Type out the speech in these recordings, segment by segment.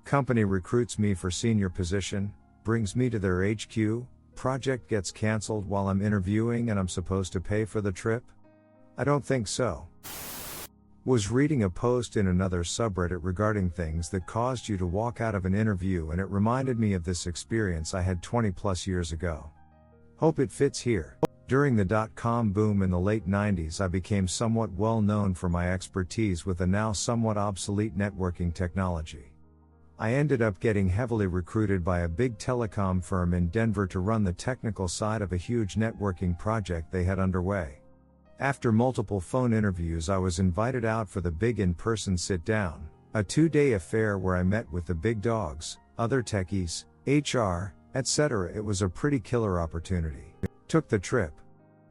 Company recruits me for senior position, brings me to their HQ, project gets cancelled while I'm interviewing and I'm supposed to pay for the trip? I don't think so. Was reading a post in another subreddit regarding things that caused you to walk out of an interview, and it reminded me of this experience I had 20 plus years ago. Hope it fits here. During the dot-com boom in the late 90s, I became somewhat well known for my expertise with a now somewhat obsolete networking technology. I ended up getting heavily recruited by a big telecom firm in Denver to run the technical side of a huge networking project they had underway. After multiple phone interviews, I was invited out for the big in-person sit-down, a 2-day affair where I met with the big dogs, other techies, HR, etc. It was a pretty killer opportunity. Took the trip.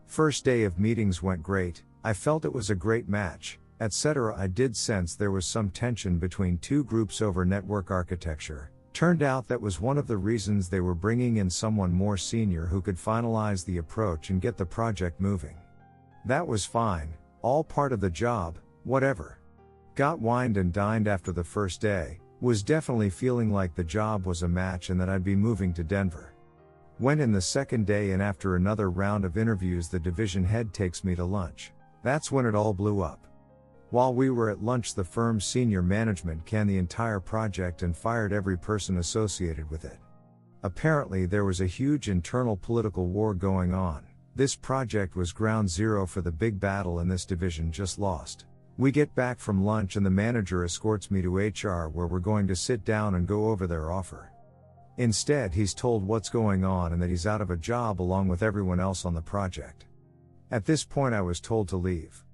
First day of meetings went great, I felt it was a great match, etc. I did sense there was some tension between two groups over network architecture. Turned out that was one of the reasons they were bringing in someone more senior who could finalize the approach and get the project moving. That was fine, all part of the job, whatever. Got wined and dined after the first day, was definitely feeling like the job was a match and that I'd be moving to Denver. Went in the second day, and after another round of interviews the division head takes me to lunch. That's when it all blew up. While we were at lunch, the firm's senior management canned the entire project and fired every person associated with it. Apparently there was a huge internal political war going on. This project was ground zero for the big battle and this division just lost. We get back from lunch and the manager escorts me to HR where we're going to sit down and go over their offer. Instead, he's told what's going on and that he's out of a job along with everyone else on the project. At this point I was told to leave.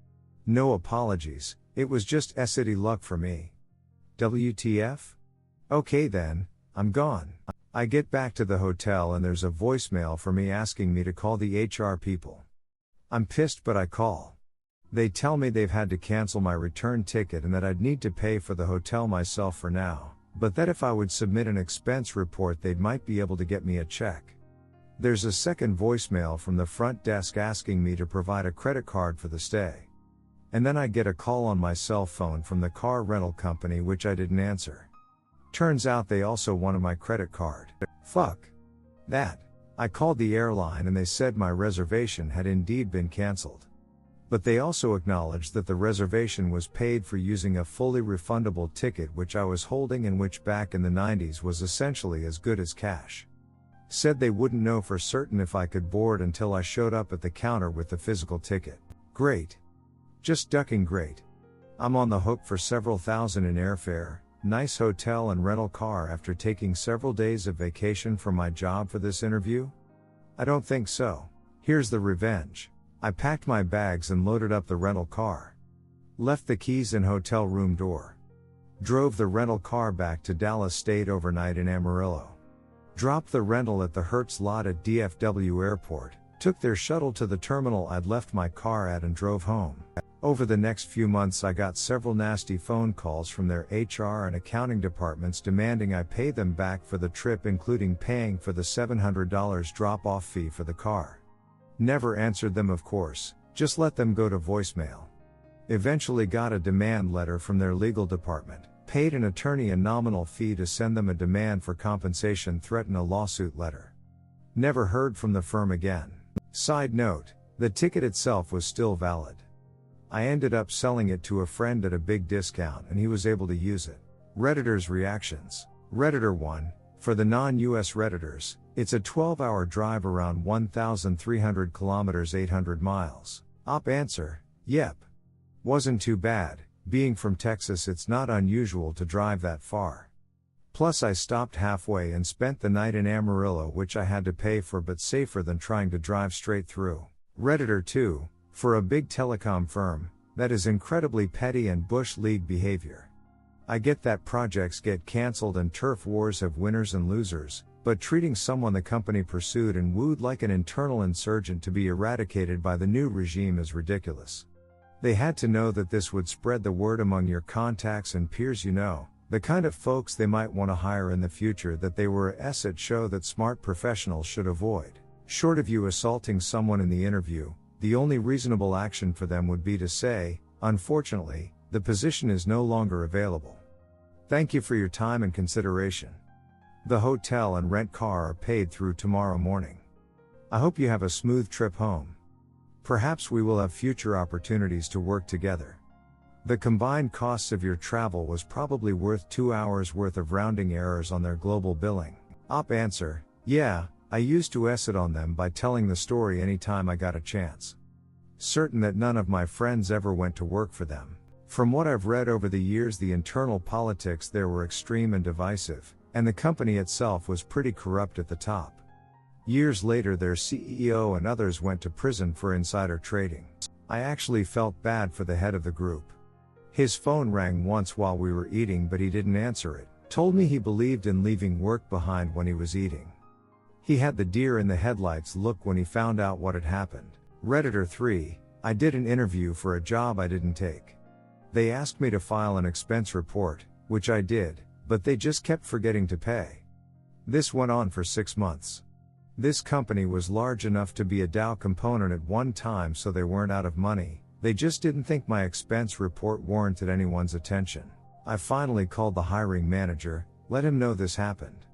No apologies, it was just city luck for me. WTF? Okay then, I'm gone. I get back to the hotel and there's a voicemail for me asking me to call the HR people. I'm pissed, but I call. They tell me they've had to cancel my return ticket and that I'd need to pay for the hotel myself for now, but that if I would submit an expense report they might be able to get me a check. There's a second voicemail from the front desk asking me to provide a credit card for the stay. And then I get a call on my cell phone from the car rental company, which I didn't answer. Turns out they also wanted my credit card. Fuck that. I called the airline and they said my reservation had indeed been cancelled. But they also acknowledged that the reservation was paid for using a fully refundable ticket which I was holding and which back in the 90s was essentially as good as cash. Said they wouldn't know for certain if I could board until I showed up at the counter with the physical ticket. Great. Just ducking great. I'm on the hook for several thousand in airfare, nice hotel and rental car after taking several days of vacation from my job for this interview? I don't think so. Here's the revenge. I packed my bags and loaded up the rental car. Left the keys in hotel room door. Drove the rental car back to Dallas, stayed overnight in Amarillo. Dropped the rental at the Hertz lot at DFW Airport, took their shuttle to the terminal I'd left my car at and drove home. Over the next few months I got several nasty phone calls from their HR and accounting departments demanding I pay them back for the trip, including paying for the $700 drop-off fee for the car. Never answered them, of course, just let them go to voicemail. Eventually got a demand letter from their legal department, paid an attorney a nominal fee to send them a demand for compensation, threatened a lawsuit letter. Never heard from the firm again. Side note, the ticket itself was still valid. I ended up selling it to a friend at a big discount and he was able to use it. Redditors' reactions. Redditor 1, for the non-US Redditors, it's a 12-hour drive around 1,300 kilometers 800 miles. Op answer, yep. Wasn't too bad, being from Texas it's not unusual to drive that far. Plus I stopped halfway and spent the night in Amarillo, which I had to pay for but safer than trying to drive straight through. Redditor 2, for a big telecom firm, that is incredibly petty and Bush League behavior. I get that projects get cancelled and turf wars have winners and losers, but treating someone the company pursued and wooed like an internal insurgent to be eradicated by the new regime is ridiculous. They had to know that this would spread the word among your contacts and peers, you know, the kind of folks they might want to hire in the future, that they were a asset show that smart professionals should avoid. Short of you assaulting someone in the interview, the only reasonable action for them would be to say, unfortunately, the position is no longer available. Thank you for your time and consideration. The hotel and rent car are paid through tomorrow morning. I hope you have a smooth trip home. Perhaps we will have future opportunities to work together. The combined costs of your travel was probably worth 2 hours worth of rounding errors on their global billing. Op answer, yeah, I used to it on them by telling the story anytime I got a chance. Certain that none of my friends ever went to work for them. From what I've read over the years, the internal politics there were extreme and divisive, and the company itself was pretty corrupt at the top. Years later their CEO and others went to prison for insider trading. I actually felt bad for the head of the group. His phone rang once while we were eating but he didn't answer it, told me he believed in leaving work behind when he was eating. He had the deer in the headlights look when he found out what had happened. Redditor 3, I did an interview for a job I didn't take. They asked me to file an expense report, which I did, but they just kept forgetting to pay. This went on for 6 months. This company was large enough to be a Dow component at one time, so they weren't out of money, they just didn't think my expense report warranted anyone's attention. I finally called the hiring manager, let him know this happened.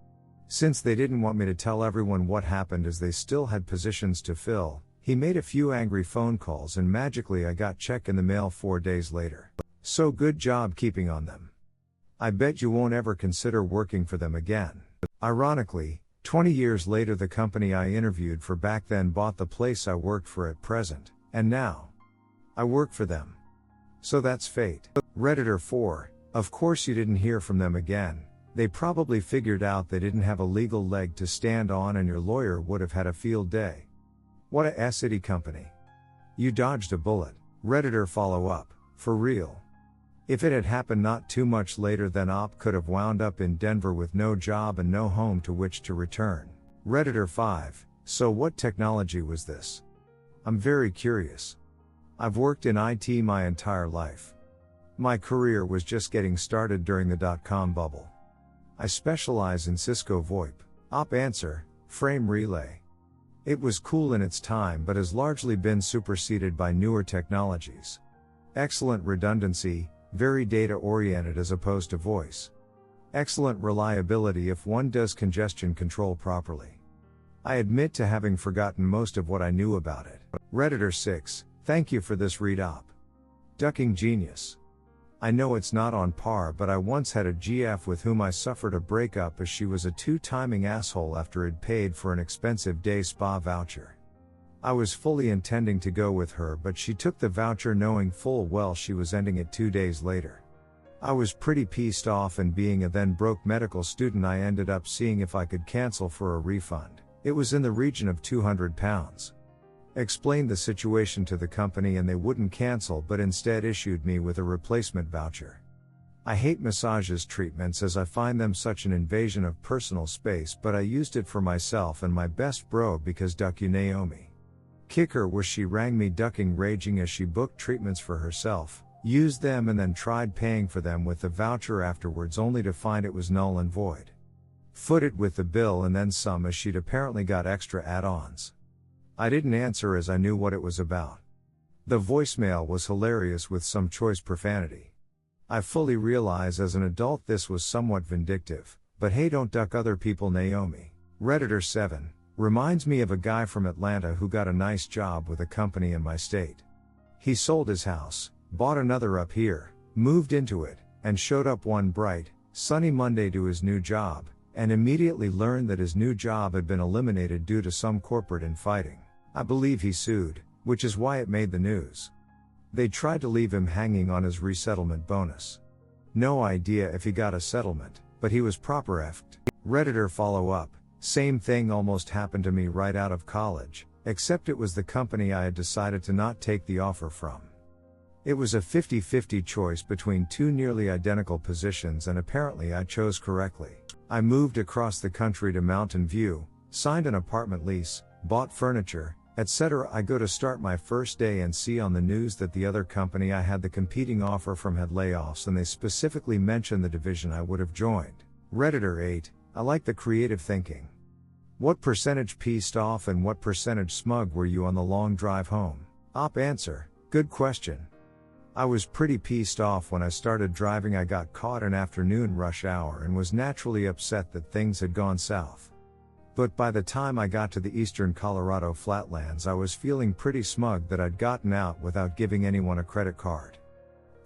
Since they didn't want me to tell everyone what happened as they still had positions to fill, he made a few angry phone calls and magically I got check in the mail 4 days later. So good job keeping on them. I bet you won't ever consider working for them again. Ironically, 20 years later the company I interviewed for back then bought the place I worked for at present, and now I work for them. So that's fate. Redditor 4, of course you didn't hear from them again. They probably figured out they didn't have a legal leg to stand on and your lawyer would have had a field day. What a S-City company. You dodged a bullet. Redditor follow up, for real. If it had happened not too much later then Op could have wound up in Denver with no job and no home to which to return. Redditor 5, so what technology was this? I'm very curious. I've worked in IT my entire life. My career was just getting started during the dot-com bubble. I specialize in Cisco VoIP. Op answer, frame relay. It was cool in its time but has largely been superseded by newer technologies. Excellent redundancy, very data-oriented as opposed to voice. Excellent reliability if one does congestion control properly. I admit to having forgotten most of what I knew about it. Redditor 6, thank you for this read Op. Ducking genius. I know it's not on par but I once had a GF with whom I suffered a breakup as she was a two-timing asshole after I'd paid for an expensive day spa voucher. I was fully intending to go with her but she took the voucher knowing full well she was ending it 2 days later. I was pretty pissed off and being a then broke medical student I ended up seeing if I could cancel for a refund. It was in the region of £200. Explained the situation to the company and they wouldn't cancel but instead issued me with a replacement voucher. I hate massages treatments as I find them such an invasion of personal space but I used it for myself and my best bro because duck you Naomi. Kicker was she rang me ducking raging as she booked treatments for herself, used them and then tried paying for them with the voucher afterwards only to find it was null and void. Footed with the bill and then some as she'd apparently got extra add-ons. I didn't answer as I knew what it was about. The voicemail was hilarious with some choice profanity. I fully realize as an adult this was somewhat vindictive, but hey don't duck other people Naomi. Redditor 7, reminds me of a guy from Atlanta who got a nice job with a company in my state. He sold his house, bought another up here, moved into it, and showed up one bright, sunny Monday to his new job, and immediately learned that his new job had been eliminated due to some corporate infighting. I believe he sued, which is why it made the news. They tried to leave him hanging on his resettlement bonus. No idea if he got a settlement, but he was proper effed. Redditor follow up, same thing almost happened to me right out of college, except it was the company I had decided to not take the offer from. It was a 50-50 choice between two nearly identical positions and apparently I chose correctly. I moved across the country to Mountain View, signed an apartment lease, bought furniture, etc. I go to start my first day and see on the news that the other company I had the competing offer from had layoffs and they specifically mentioned the division I would have joined. Redditor 8, I like the creative thinking. What percentage pissed off and what percentage smug were you on the long drive home? Op answer, good question. I was pretty pissed off when I started driving. I got caught in afternoon rush hour and was naturally upset that things had gone south. But by the time I got to the eastern Colorado flatlands, I was feeling pretty smug that I'd gotten out without giving anyone a credit card.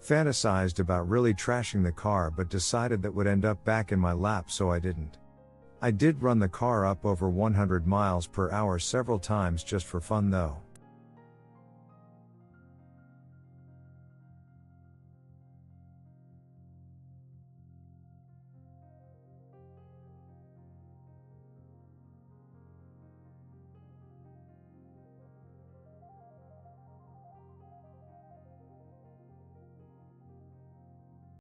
Fantasized about really trashing the car, but decided that would end up back in my lap, so I didn't. I did run the car up over 100 miles per hour several times just for fun though.